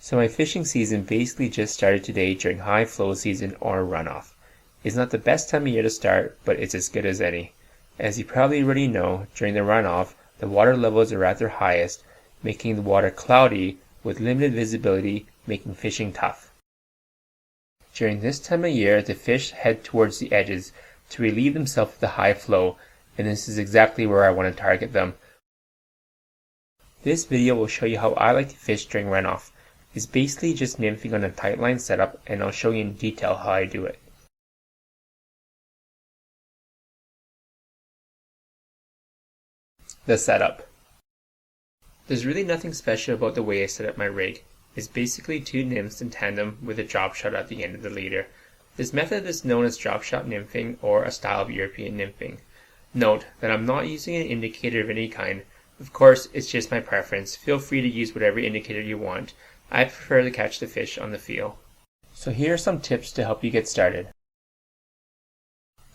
So my fishing season basically just started today during high flow season or runoff. It's not the best time of year to start, but it's as good as any. As you probably already know, during the runoff, the water levels are at their highest, making the water cloudy with limited visibility, making fishing tough. During this time of year, the fish head towards the edges to relieve themselves of the high flow, and this is exactly where I want to target them. This video will show you how I like to fish during runoff. It's basically just nymphing on a tight line setup, and I'll show you in detail how I do it. The setup. There's really nothing special about the way I set up my rig. It's basically two nymphs in tandem with a drop shot at the end of the leader. This method is known as drop shot nymphing or a style of European nymphing. Note that I'm not using an indicator of any kind. Of course, it's just my preference. Feel free to use whatever indicator you want. I prefer to catch the fish on the feel. So here are some tips to help you get started.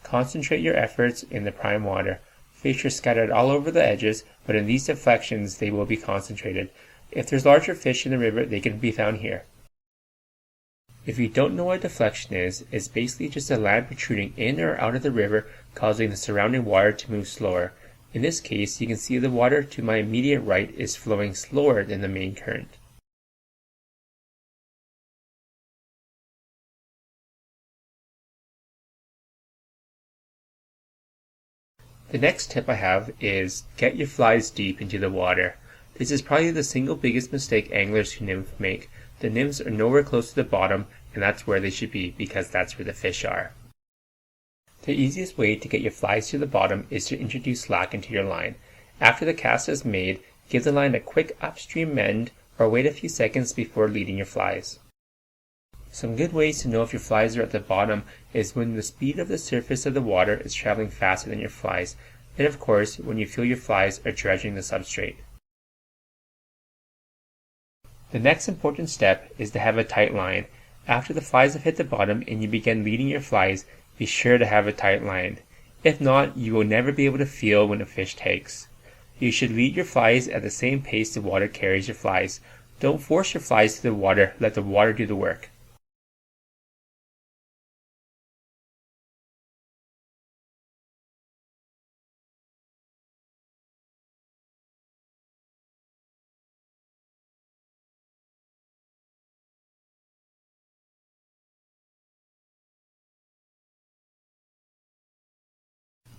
Concentrate your efforts in the prime water. Fish are scattered all over the edges, but in these deflections they will be concentrated. If there's larger fish in the river, they can be found here. If you don't know what a deflection is, it's basically just a land protruding in or out of the river, causing the surrounding water to move slower. In this case, you can see the water to my immediate right is flowing slower than the main current. The next tip I have is get your flies deep into the water. This is probably the single biggest mistake anglers who nymph make. The nymphs are nowhere close to the bottom, and that's where they should be because that's where the fish are. The easiest way to get your flies to the bottom is to introduce slack into your line. After the cast is made, give the line a quick upstream bend or wait a few seconds before leading your flies. Some good ways to know if your flies are at the bottom is when the speed of the surface of the water is traveling faster than your flies, and of course when you feel your flies are dredging the substrate. The next important step is to have a tight line. After the flies have hit the bottom and you begin leading your flies, be sure to have a tight line. If not, you will never be able to feel when a fish takes. You should lead your flies at the same pace the water carries your flies. Don't force your flies to the water, let the water do the work.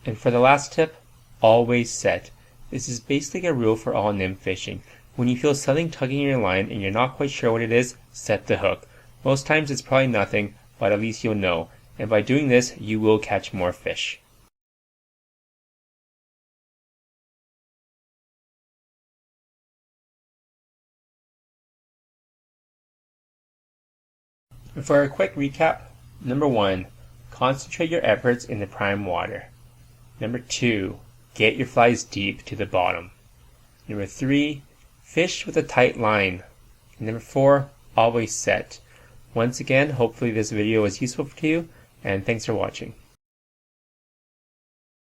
And for the last tip, always set. This is basically a rule for all nymph fishing. When you feel something tugging your line and you're not quite sure what it is, set the hook. Most times it's probably nothing, but at least you'll know. And by doing this, you will catch more fish. And for a quick recap, number 1, concentrate your efforts in the prime water. Number 2, get your flies deep to the bottom. Number 3, fish with a tight line. And number 4, always set. Once again, hopefully this video was useful to you, and thanks for watching.